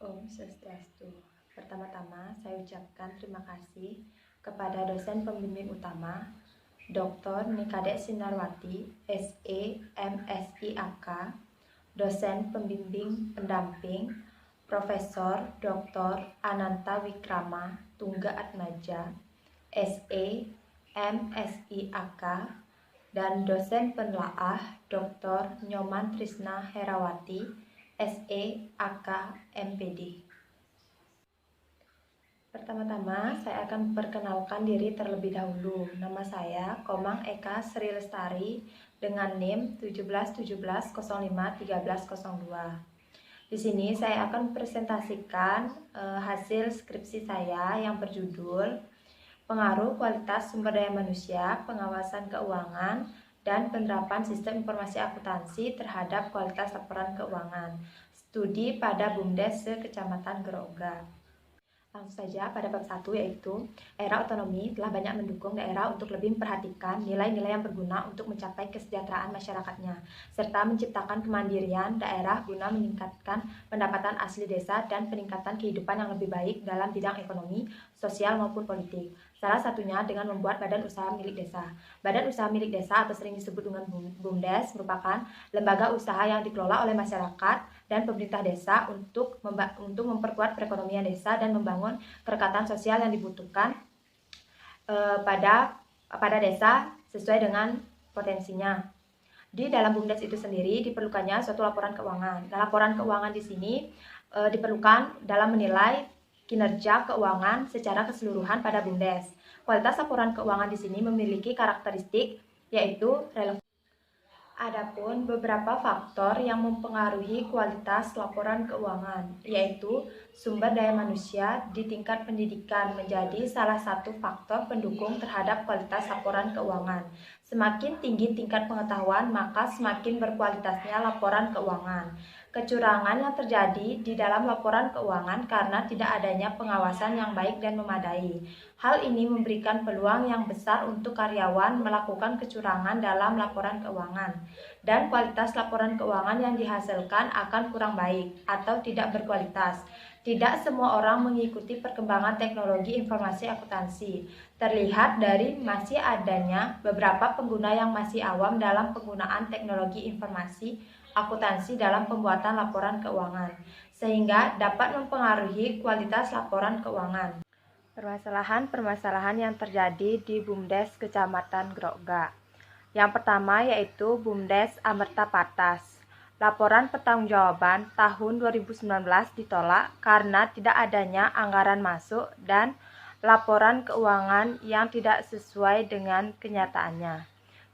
Om Swastiastu. Pertama-tama, saya ucapkan terima kasih kepada dosen pembimbing utama, Dr. Nikade Sinarwati, SE, MSI AK, dosen pembimbing pendamping, Profesor Dr. Ananta Wikrama Tungga Atmaja, SE, MSI AK, dan dosen penelaah Dr. Nyoman Trisna Herawati, SE, AK, MPD. Pertama-tama, saya akan perkenalkan diri terlebih dahulu. Nama saya Komang Eka Sri Lestari dengan NIM 1717051302. Di sini saya akan presentasikan hasil skripsi saya yang berjudul Pengaruh Kualitas Sumber Daya Manusia, Pengawasan Keuangan, dan Penerapan Sistem Informasi Akuntansi terhadap Kualitas Laporan Keuangan. Studi pada BUMDes Kecamatan Groga. Langsung saja pada bab 1, yaitu era otonomi telah banyak mendukung daerah untuk lebih memperhatikan nilai-nilai yang berguna untuk mencapai kesejahteraan masyarakatnya, serta menciptakan kemandirian daerah guna meningkatkan pendapatan asli desa dan peningkatan kehidupan yang lebih baik dalam bidang ekonomi, sosial maupun politik. Salah satunya dengan membuat badan usaha milik desa. Badan usaha milik desa atau sering disebut dengan BUMDes merupakan lembaga usaha yang dikelola oleh masyarakat dan pemerintah desa untuk memperkuat perekonomian desa dan membangun kerekatan sosial yang dibutuhkan pada desa sesuai dengan potensinya. Di dalam BUMDes itu sendiri diperlukannya suatu laporan keuangan. Nah, laporan keuangan di sini diperlukan dalam menilai kinerja keuangan secara keseluruhan pada BUMDes. Kualitas laporan keuangan di sini memiliki karakteristik yaitu relevan. Adapun beberapa faktor yang mempengaruhi kualitas laporan keuangan, yaitu sumber daya manusia di tingkat pendidikan menjadi salah satu faktor pendukung terhadap kualitas laporan keuangan. Semakin tinggi tingkat pengetahuan, maka semakin berkualitasnya laporan keuangan. Kecurangan yang terjadi di dalam laporan keuangan karena tidak adanya pengawasan yang baik dan memadai. Hal ini memberikan peluang yang besar untuk karyawan melakukan kecurangan dalam laporan keuangan, dan kualitas laporan keuangan yang dihasilkan akan kurang baik atau tidak berkualitas. Tidak semua orang mengikuti perkembangan teknologi informasi akuntansi. Terlihat dari masih adanya beberapa pengguna yang masih awam dalam penggunaan teknologi informasi akuntansi dalam pembuatan laporan keuangan, sehingga dapat mempengaruhi kualitas laporan keuangan. Permasalahan-permasalahan yang terjadi di BUMDes Kecamatan Groga. Yang pertama yaitu BUMDes Amerta Patas. Laporan pertanggungjawaban tahun 2019 ditolak karena tidak adanya anggaran masuk dan laporan keuangan yang tidak sesuai dengan kenyataannya.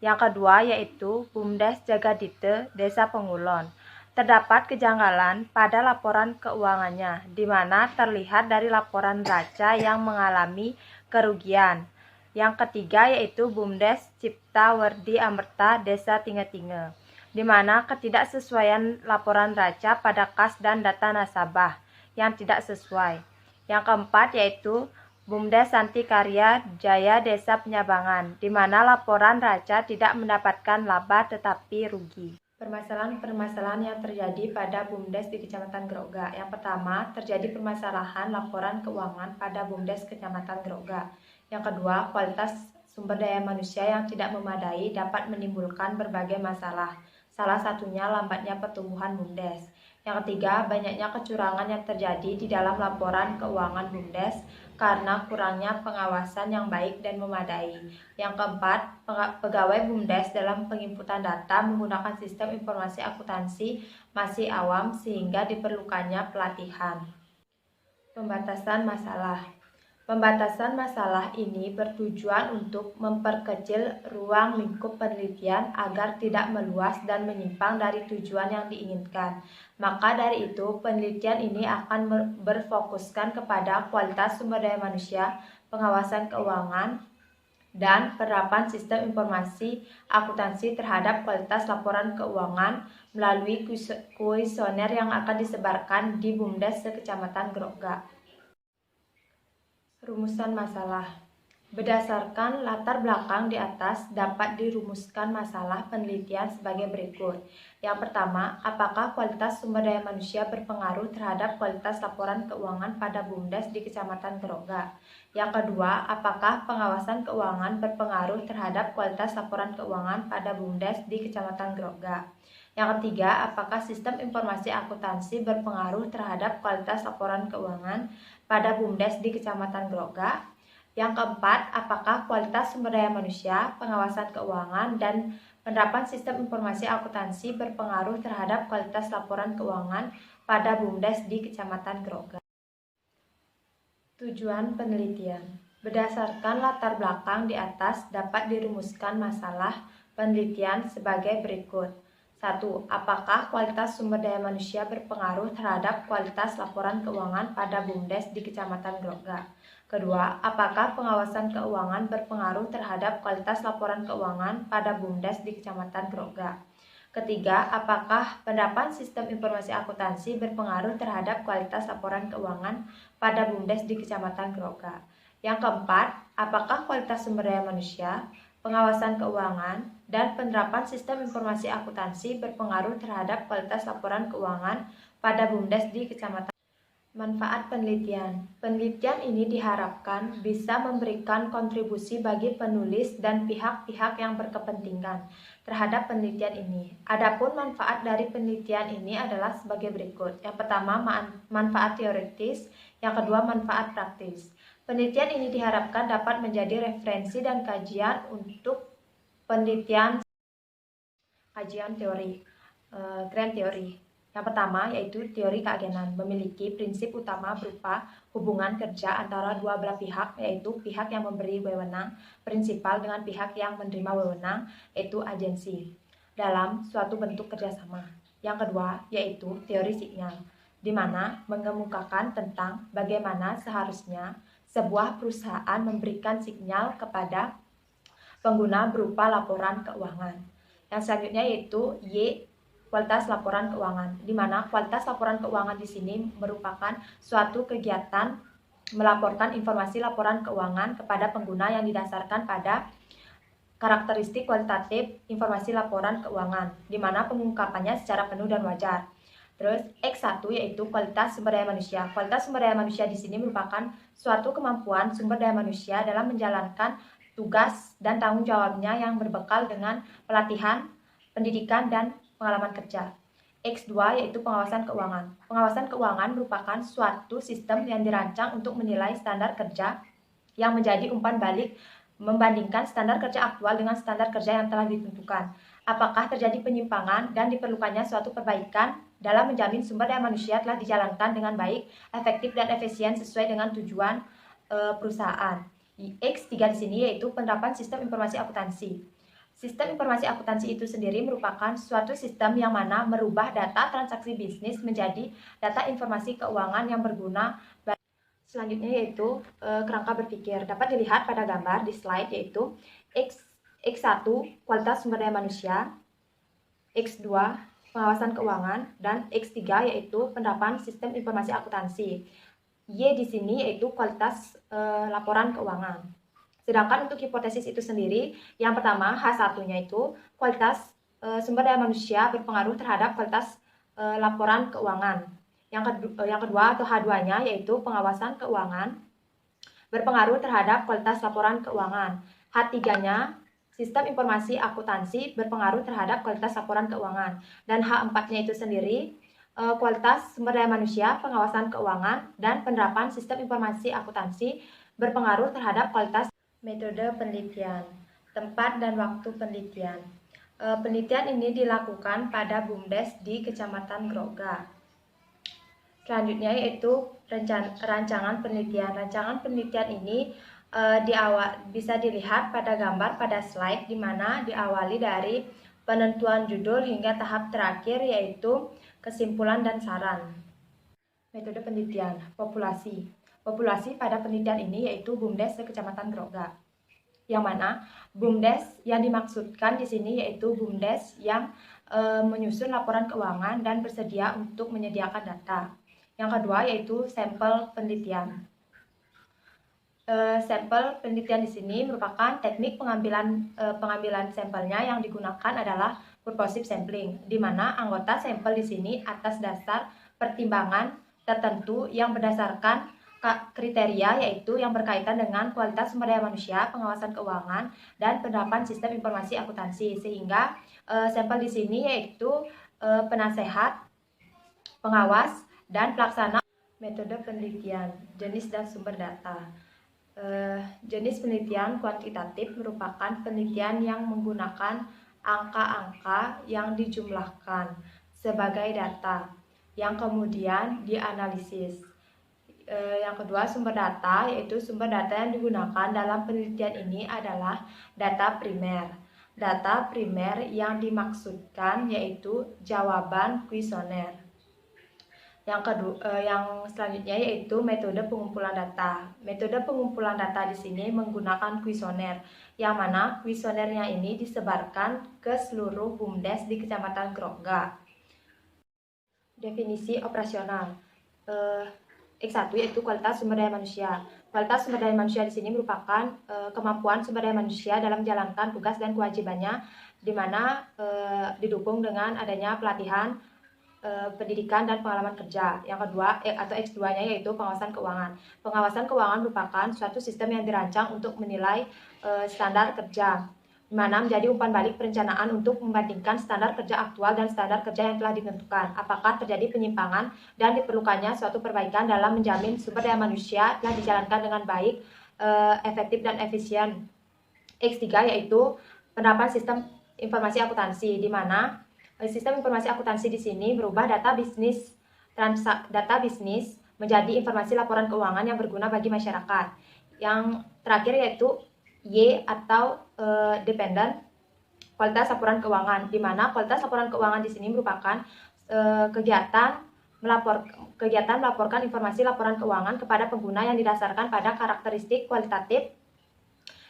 Yang kedua yaitu BUMDes Jagadite Desa Pengulon. Terdapat kejanggalan pada laporan keuangannya, di mana terlihat dari laporan neraca yang mengalami kerugian. Yang ketiga yaitu BUMDes Cipta Werdi Amerta Desa Tinge-Tinge, di mana ketidaksesuaian laporan neraca pada kas dan data nasabah yang tidak sesuai. Yang keempat yaitu BUMDes Santi Karya Jaya Desa Penyabangan, di mana laporan neraca tidak mendapatkan laba tetapi rugi. Permasalahan-permasalahan yang terjadi pada BUMDes di Kecamatan Groga. Yang pertama, terjadi permasalahan laporan keuangan pada BUMDes Kecamatan Groga. Yang kedua, kualitas sumber daya manusia yang tidak memadai dapat menimbulkan berbagai masalah. Salah satunya lambatnya pertumbuhan BUMDes. Yang ketiga, banyaknya kecurangan yang terjadi di dalam laporan keuangan BUMDes karena kurangnya pengawasan yang baik dan memadai. Yang keempat, pegawai BUMDes dalam penginputan data menggunakan sistem informasi akuntansi masih awam sehingga diperlukannya pelatihan. Pembatasan masalah. Pembatasan masalah ini bertujuan untuk memperkecil ruang lingkup penelitian agar tidak meluas dan menyimpang dari tujuan yang diinginkan. Maka dari itu, penelitian ini akan berfokuskan kepada kualitas sumber daya manusia, pengawasan keuangan, dan penerapan sistem informasi akuntansi terhadap kualitas laporan keuangan melalui kuesioner yang akan disebarkan di BUMDes Kecamatan Groga. Rumusan masalah. Berdasarkan latar belakang di atas, dapat dirumuskan masalah penelitian sebagai berikut. Yang pertama, apakah kualitas sumber daya manusia berpengaruh terhadap kualitas laporan keuangan pada BUMDes di Kecamatan Grogga? Yang kedua, apakah pengawasan keuangan berpengaruh terhadap kualitas laporan keuangan pada BUMDes di Kecamatan Grogga? Yang ketiga, apakah sistem informasi akuntansi berpengaruh terhadap kualitas laporan keuangan pada BUMDes di Kecamatan Grogga? Yang keempat, apakah kualitas sumber daya manusia, pengawasan keuangan, dan penerapan sistem informasi akuntansi berpengaruh terhadap kualitas laporan keuangan pada BUMDes di Kecamatan Grogga? Tujuan penelitian. Berdasarkan latar belakang di atas, dapat dirumuskan masalah penelitian sebagai berikut. 1. Apakah kualitas sumber daya manusia berpengaruh terhadap kualitas laporan keuangan pada BUMDes di Kecamatan Grogga? Kedua, apakah pengawasan keuangan berpengaruh terhadap kualitas laporan keuangan pada BUMDes di Kecamatan Grogga? Ketiga, apakah penerapan sistem informasi akuntansi berpengaruh terhadap kualitas laporan keuangan pada BUMDes di Kecamatan Grogga? Yang keempat, apakah kualitas sumber daya manusia, pengawasan keuangan, dan penerapan sistem informasi akuntansi berpengaruh terhadap kualitas laporan keuangan pada BUMDes di Kecamatan? Manfaat penelitian. Penelitian ini diharapkan bisa memberikan kontribusi bagi penulis dan pihak-pihak yang berkepentingan terhadap penelitian ini. Adapun manfaat dari penelitian ini adalah sebagai berikut. Yang pertama, manfaat teoritis, yang kedua, manfaat praktis. Penelitian ini diharapkan dapat menjadi referensi dan kajian untuk penelitian kajian teori, grand teori. Yang pertama yaitu teori keagenan, memiliki prinsip utama berupa hubungan kerja antara dua belah pihak, yaitu pihak yang memberi wewenang prinsipal dengan pihak yang menerima wewenang, yaitu agensi, dalam suatu bentuk kerjasama. Yang kedua yaitu teori sinyal, di mana mengemukakan tentang bagaimana seharusnya sebuah perusahaan memberikan sinyal kepada pengguna berupa laporan keuangan. Yang selanjutnya yaitu Y, kualitas laporan keuangan, di mana kualitas laporan keuangan di sini merupakan suatu kegiatan melaporkan informasi laporan keuangan kepada pengguna yang didasarkan pada karakteristik kualitatif informasi laporan keuangan, di mana pengungkapannya secara penuh dan wajar. Terus X1 yaitu kualitas sumber daya manusia. Kualitas sumber daya manusia di sini merupakan suatu kemampuan sumber daya manusia dalam menjalankan tugas dan tanggung jawabnya yang berbekal dengan pelatihan, pendidikan, dan pengalaman kerja. X2 yaitu pengawasan keuangan. Pengawasan keuangan merupakan suatu sistem yang dirancang untuk menilai standar kerja yang menjadi umpan balik membandingkan standar kerja aktual dengan standar kerja yang telah ditentukan. Apakah terjadi penyimpangan dan diperlukannya suatu perbaikan dalam menjamin sumber daya manusia telah dijalankan dengan baik, efektif, dan efisien sesuai dengan tujuan perusahaan. X3 di sini yaitu penerapan sistem informasi akuntansi. Sistem informasi akuntansi itu sendiri merupakan suatu sistem yang mana merubah data transaksi bisnis menjadi data informasi keuangan yang berguna. Selanjutnya yaitu kerangka berpikir. Dapat dilihat pada gambar di slide yaitu X1 kualitas sumber daya manusia, X2 pengawasan keuangan, dan X3 yaitu penerapan sistem informasi akuntansi. Y di sini yaitu kualitas laporan keuangan. Sedangkan untuk hipotesis itu sendiri, yang pertama H1-nya itu kualitas sumber daya manusia berpengaruh terhadap kualitas laporan keuangan. Yang kedua atau H2-nya yaitu pengawasan keuangan berpengaruh terhadap kualitas laporan keuangan. H3-nya sistem informasi akuntansi berpengaruh terhadap kualitas laporan keuangan. Dan H4-nya itu sendiri kualitas sumber daya manusia, pengawasan keuangan, dan penerapan sistem informasi akuntansi berpengaruh terhadap kualitas. Metode penelitian, tempat dan waktu penelitian. Penelitian ini dilakukan pada BUMDes di Kecamatan Grogga. Selanjutnya yaitu rancangan penelitian. Rancangan penelitian ini bisa dilihat pada gambar pada slide, di mana diawali dari penentuan judul hingga tahap terakhir yaitu kesimpulan dan saran. Metode penelitian, populasi. Populasi pada penelitian ini yaitu BUMDes Kecamatan Grogga. Yang mana BUMDes yang dimaksudkan di sini yaitu BUMDes yang menyusun laporan keuangan dan bersedia untuk menyediakan data. Yang kedua yaitu sampel penelitian. Sampel penelitian di sini merupakan teknik pengambilan sampelnya yang digunakan adalah purposive sampling, di mana anggota sampel di sini atas dasar pertimbangan tertentu yang berdasarkan kriteria, yaitu yang berkaitan dengan kualitas sumber daya manusia, pengawasan keuangan, dan penerapan sistem informasi akuntansi. Sehingga sampel di sini yaitu penasehat, pengawas, dan pelaksana. Metode penelitian, jenis dan sumber data. Jenis penelitian kuantitatif merupakan penelitian yang menggunakan angka-angka yang dijumlahkan sebagai data yang kemudian dianalisis. Yang kedua, sumber data, yaitu sumber data yang digunakan dalam penelitian ini adalah data primer. Data primer yang dimaksudkan yaitu jawaban kuesioner. Yang selanjutnya yaitu metode pengumpulan data. Metode pengumpulan data di sini menggunakan kuesioner, yang mana kuesionernya ini disebarkan ke seluruh BUMDes di Kecamatan Grogga. Definisi operasional. X1 yaitu kualitas sumber daya manusia. Kualitas sumber daya manusia di sini merupakan kemampuan sumber daya manusia dalam menjalankan tugas dan kewajibannya, di mana didukung dengan adanya pelatihan, pendidikan, dan pengalaman kerja. Yang kedua atau X2-nya yaitu pengawasan keuangan. Pengawasan keuangan merupakan suatu sistem yang dirancang untuk menilai standar kerja, di mana menjadi umpan balik perencanaan untuk membandingkan standar kerja aktual dan standar kerja yang telah ditentukan. Apakah terjadi penyimpangan dan diperlukannya suatu perbaikan dalam menjamin sumber daya manusia telah dijalankan dengan baik, efektif, dan efisien. X3 yaitu penerapan sistem informasi akuntansi, di mana sistem informasi akuntansi di sini berubah data bisnis menjadi informasi laporan keuangan yang berguna bagi masyarakat. Yang terakhir yaitu Y atau dependent kualitas laporan keuangan, di mana kualitas laporan keuangan di sini merupakan kegiatan melaporkan informasi laporan keuangan kepada pengguna yang didasarkan pada karakteristik kualitatif,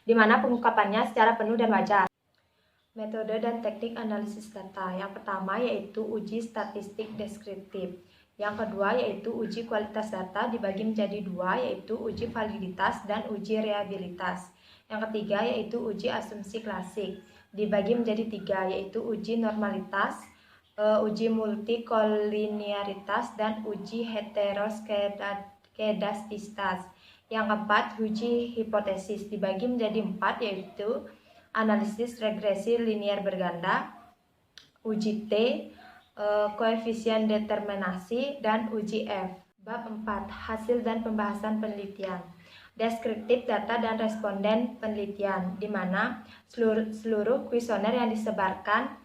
di mana pengungkapannya secara penuh dan wajar. Metode dan teknik analisis data. Yang pertama yaitu uji statistik deskriptif. Yang kedua yaitu uji kualitas data dibagi menjadi dua, yaitu uji validitas dan uji reliabilitas. Yang ketiga yaitu uji asumsi klasik dibagi menjadi tiga, yaitu uji normalitas, uji multikolinearitas, dan uji heteroskedastistas. Yang keempat, uji hipotesis dibagi menjadi empat, yaitu analisis regresi linear berganda, uji T, koefisien determinasi, dan uji F. Bab 4. Hasil dan pembahasan penelitian. Deskriptif data dan responden penelitian, di mana seluruh kuesioner yang disebarkan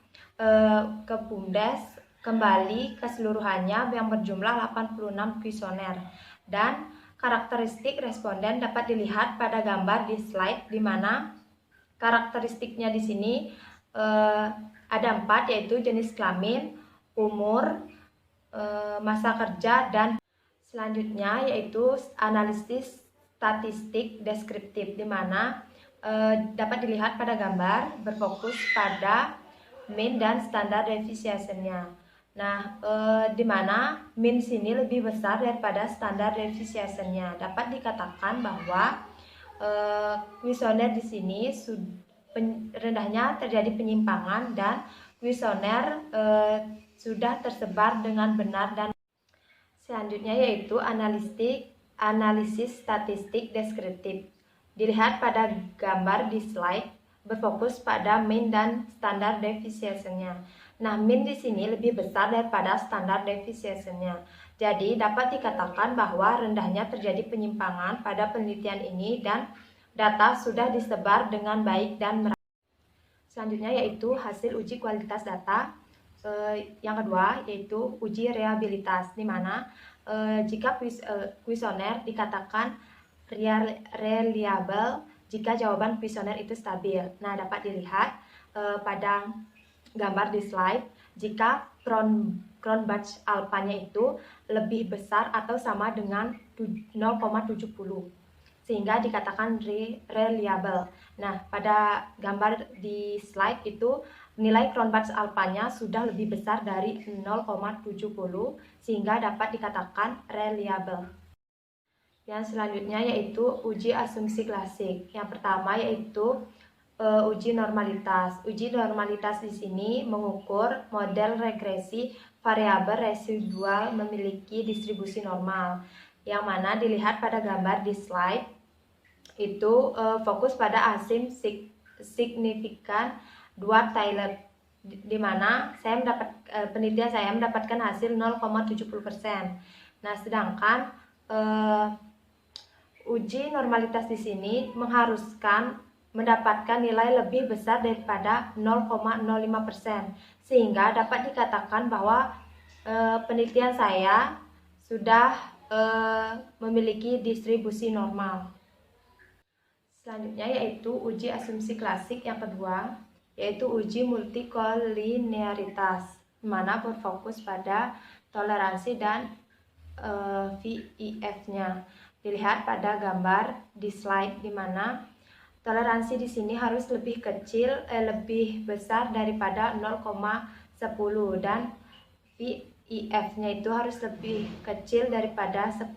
ke BUMDes kembali keseluruhannya yang berjumlah 86 kuesioner, dan karakteristik responden dapat dilihat pada gambar di slide, di mana karakteristiknya di sini ada 4, yaitu jenis kelamin, umur, masa kerja, dan selanjutnya yaitu analisis statistik deskriptif, di mana dapat dilihat pada gambar berfokus pada mean dan standar deviation-nya. Nah, di mana mean sini lebih besar daripada standar deviation-nya. Dapat dikatakan bahwa kuesioner di sini rendahnya terjadi penyimpangan, dan kuesioner sudah tersebar dengan benar. Dan selanjutnya yaitu analisis statistik deskriptif. Dilihat pada gambar di slide, berfokus pada mean dan standar deviation-nya. Nah, mean di sini lebih besar daripada standar deviation-nya. Jadi dapat dikatakan bahwa rendahnya terjadi penyimpangan pada penelitian ini, dan data sudah disebar dengan baik dan merata. Selanjutnya yaitu hasil uji kualitas data. Yang kedua yaitu uji reliabilitas, di mana jika kuesioner dikatakan reliable jika jawaban kuesioner itu stabil. Nah, dapat dilihat pada gambar di slide, jika Cronbach alpanya itu lebih besar atau sama dengan 0,70, sehingga dikatakan reliable. Nah, pada gambar di slide itu nilai Cronbach alpanya sudah lebih besar dari 0,70, sehingga dapat dikatakan reliable. Yang selanjutnya yaitu uji asumsi klasik. Yang pertama yaitu uji normalitas. Uji normalitas di sini mengukur model regresi variabel residual memiliki distribusi normal, yang mana dilihat pada gambar di slide itu fokus pada asim signifikan Dwyer-Taylor, di mana saya penelitian saya mendapatkan hasil 0,70%. Nah, sedangkan uji normalitas di sini mengharuskan mendapatkan nilai lebih besar daripada 0,05%, sehingga dapat dikatakan bahwa penelitian saya sudah memiliki distribusi normal. Selanjutnya yaitu uji asumsi klasik yang kedua, yaitu uji multikolinearitas, di mana berfokus pada toleransi dan VIF-nya. Dilihat pada gambar di slide, di mana toleransi di sini harus lebih lebih besar daripada 0,10 dan VIF-nya itu harus lebih kecil daripada 10.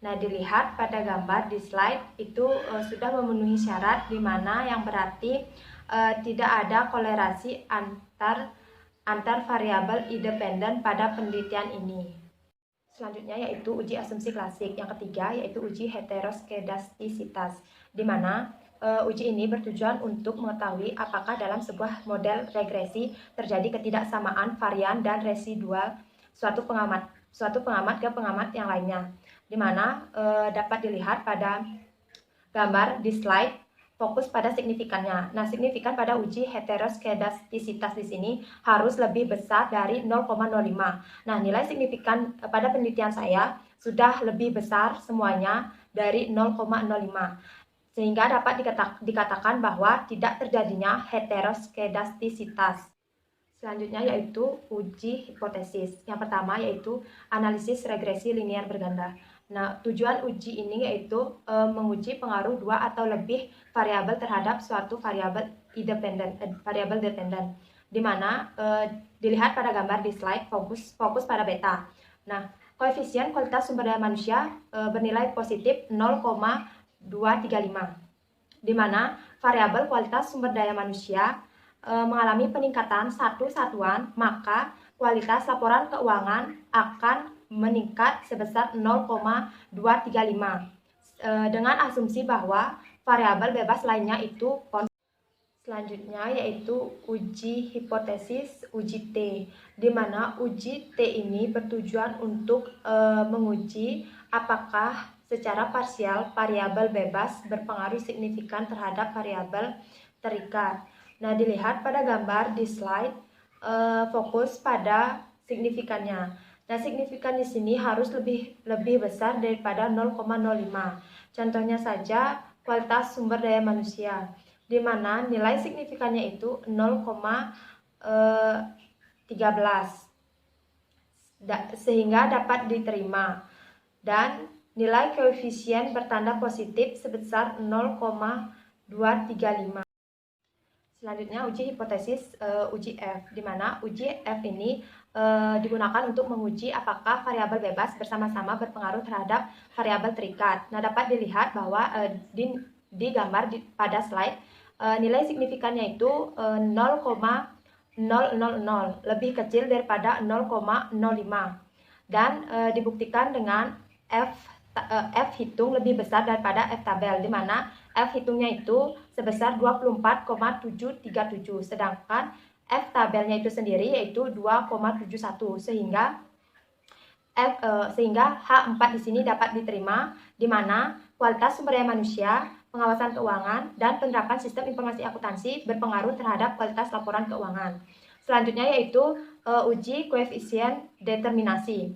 Nah, dilihat pada gambar di slide itu sudah memenuhi syarat, di mana yang berarti tidak ada kolerasi antar variabel independen pada penelitian ini. Selanjutnya yaitu uji asumsi klasik. Yang ketiga yaitu uji heteroskedastisitas, di mana uji ini bertujuan untuk mengetahui apakah dalam sebuah model regresi terjadi ketidaksamaan varian dan residual suatu pengamat ke pengamat yang lainnya, di mana dapat dilihat pada gambar di slide fokus pada signifikannya. Nah, signifikan pada uji heteroskedastisitas di sini harus lebih besar dari 0,05. Nah, nilai signifikan pada penelitian saya sudah lebih besar semuanya dari 0,05. Sehingga dapat dikatakan bahwa tidak terjadinya heteroskedastisitas. Selanjutnya yaitu uji hipotesis. Yang pertama yaitu analisis regresi linear berganda. Nah, tujuan uji ini yaitu menguji pengaruh dua atau lebih variabel terhadap suatu variabel dependen, di mana dilihat pada gambar di slide fokus pada beta. Nah, koefisien kualitas sumber daya manusia bernilai positif 0,235, di mana variabel kualitas sumber daya manusia mengalami peningkatan satu satuan, maka kualitas laporan keuangan akan meningkat sebesar 0,235 dengan asumsi bahwa variabel bebas lainnya itu konstan. Selanjutnya yaitu uji hipotesis uji T, di mana uji T ini bertujuan untuk menguji apakah secara parsial variabel bebas berpengaruh signifikan terhadap variabel terikat. Nah, dilihat pada gambar di slide fokus pada signifikannya. Nah, signifikan di sini harus lebih besar daripada 0,05. Contohnya saja kualitas sumber daya manusia, di mana nilai signifikannya itu 0,13 sehingga dapat diterima, dan nilai koefisien bertanda positif sebesar 0,235. Selanjutnya uji hipotesis uji F, di mana uji F ini digunakan untuk menguji apakah variabel bebas bersama-sama berpengaruh terhadap variabel terikat. Nah, dapat dilihat bahwa di gambar pada slide nilai signifikannya itu 0,000, lebih kecil daripada 0,05, dan dibuktikan dengan F hitung lebih besar daripada F tabel, di mana F hitungnya itu sebesar 24,737, sedangkan F tabelnya itu sendiri yaitu 2,71, sehingga H4 di sini dapat diterima, di mana kualitas sumber daya manusia, pengawasan keuangan, dan penerapan sistem informasi akuntansi berpengaruh terhadap kualitas laporan keuangan. Selanjutnya yaitu uji koefisien determinasi.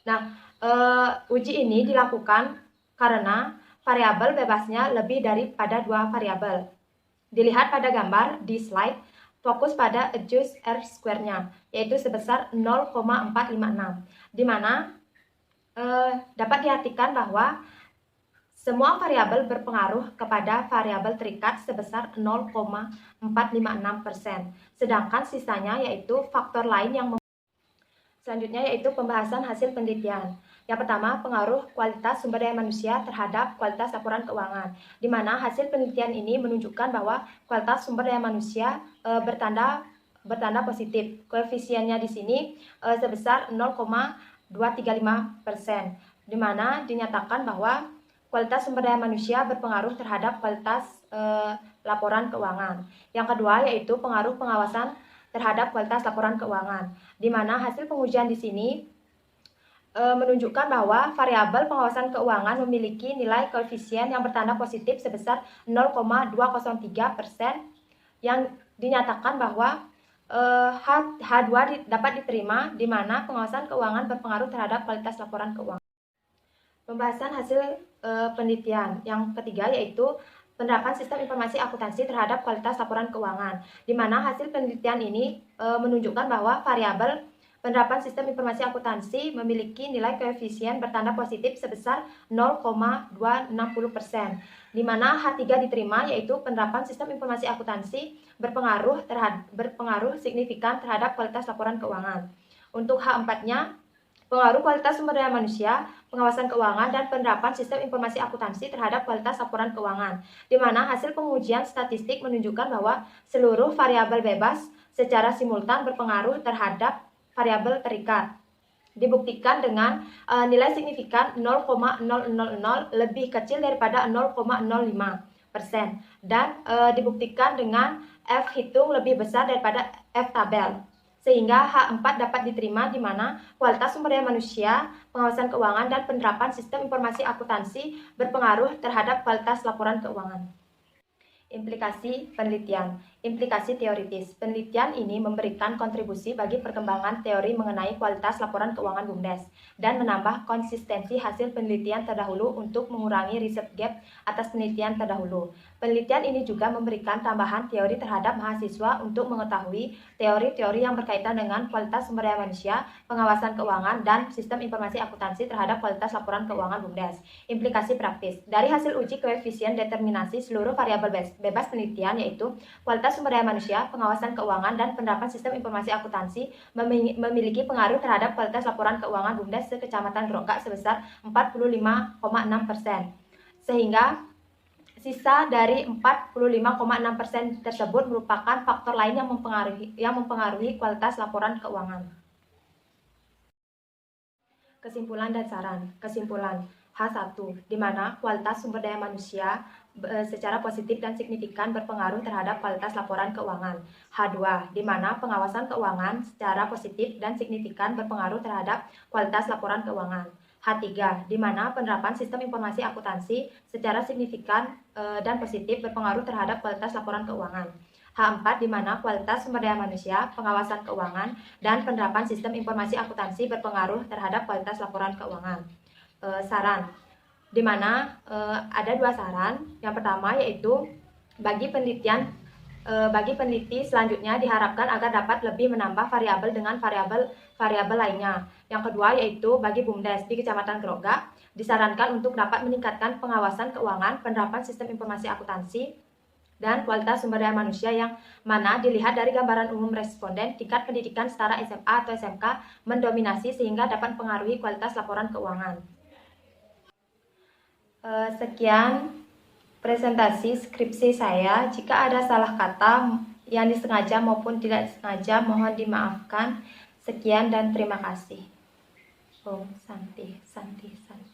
Nah, uji ini dilakukan karena variabel bebasnya lebih daripada dua variabel. Dilihat pada gambar di slide, fokus pada adjust R-square-nya, yaitu sebesar 0,456, di mana dapat diartikan bahwa semua variabel berpengaruh kepada variabel terikat sebesar 0,456%, sedangkan sisanya yaitu faktor lain yang Selanjutnya yaitu pembahasan hasil penelitian. Yang pertama, pengaruh kualitas sumber daya manusia terhadap kualitas laporan keuangan, di mana hasil penelitian ini menunjukkan bahwa kualitas sumber daya manusia bertanda positif. Koefisiennya di sini sebesar 0,235%, di mana dinyatakan bahwa kualitas sumber daya manusia berpengaruh terhadap kualitas laporan keuangan. Yang kedua yaitu pengaruh pengawasan terhadap kualitas laporan keuangan, di mana hasil pengujian di sini menunjukkan bahwa variabel pengawasan keuangan memiliki nilai koefisien yang bertanda positif sebesar 0,203%, yang dinyatakan bahwa H2 dapat diterima, di mana pengawasan keuangan berpengaruh terhadap kualitas laporan keuangan. Pembahasan hasil penelitian. Yang ketiga yaitu penerapan sistem informasi akuntansi terhadap kualitas laporan keuangan, di mana hasil penelitian ini menunjukkan bahwa variabel penerapan sistem informasi akuntansi memiliki nilai koefisien bertanda positif sebesar 0,260%, di mana H3 diterima, yaitu penerapan sistem informasi akuntansi berpengaruh signifikan terhadap kualitas laporan keuangan. Untuk H4-nya, pengaruh kualitas sumber daya manusia, pengawasan keuangan, dan penerapan sistem informasi akuntansi terhadap kualitas laporan keuangan, di mana hasil pengujian statistik menunjukkan bahwa seluruh variabel bebas secara simultan berpengaruh terhadap variabel terikat. Dibuktikan dengan nilai signifikan 0,000 lebih kecil daripada 0,05%, dan dibuktikan dengan F hitung lebih besar daripada F tabel, sehingga H4 dapat diterima, di mana kualitas sumber daya manusia, pengawasan keuangan, dan penerapan sistem informasi akuntansi berpengaruh terhadap kualitas laporan keuangan. Implikasi penelitian. Implikasi teoritis. Penelitian ini memberikan kontribusi bagi perkembangan teori mengenai kualitas laporan keuangan BUMDes dan menambah konsistensi hasil penelitian terdahulu untuk mengurangi riset gap atas penelitian terdahulu. Penelitian ini juga memberikan tambahan teori terhadap mahasiswa untuk mengetahui teori-teori yang berkaitan dengan kualitas sumber daya manusia, pengawasan keuangan, dan sistem informasi akuntansi terhadap kualitas laporan keuangan BUMDes. Implikasi praktis. Dari hasil uji koefisien determinasi seluruh variabel bebas penelitian, yaitu kualitas sumber daya manusia, pengawasan keuangan, dan penerapan sistem informasi akuntansi memiliki pengaruh terhadap kualitas laporan keuangan BUMDes sekecamatan Grogak sebesar 45,6%. Sehingga sisa dari 45,6% tersebut merupakan faktor lain yang mempengaruhi kualitas laporan keuangan. Kesimpulan dan saran. Kesimpulan. H1, di mana kualitas sumber daya manusia secara positif dan signifikan berpengaruh terhadap kualitas laporan keuangan. H2, di mana pengawasan keuangan secara positif dan signifikan berpengaruh terhadap kualitas laporan keuangan. H3, di mana penerapan sistem informasi akuntansi secara signifikan dan positif berpengaruh terhadap kualitas laporan keuangan. H4, di mana kualitas sumber daya manusia, pengawasan keuangan, dan penerapan sistem informasi akuntansi berpengaruh terhadap kualitas laporan keuangan. Saran, di mana ada dua saran. Yang pertama yaitu bagi peneliti selanjutnya diharapkan agar dapat lebih menambah variabel dengan variabel lainnya. Yang kedua yaitu bagi BUMDes di Kecamatan Grogak disarankan untuk dapat meningkatkan pengawasan keuangan, penerapan sistem informasi akuntansi, dan kualitas sumber daya manusia, yang mana dilihat dari gambaran umum responden tingkat pendidikan setara SMA atau SMK mendominasi sehingga dapat mempengaruhi kualitas laporan keuangan. Sekian presentasi skripsi saya. Jika ada salah kata yang disengaja maupun tidak disengaja, mohon dimaafkan. Sekian dan terima kasih. Om Santi, Santi, Santi.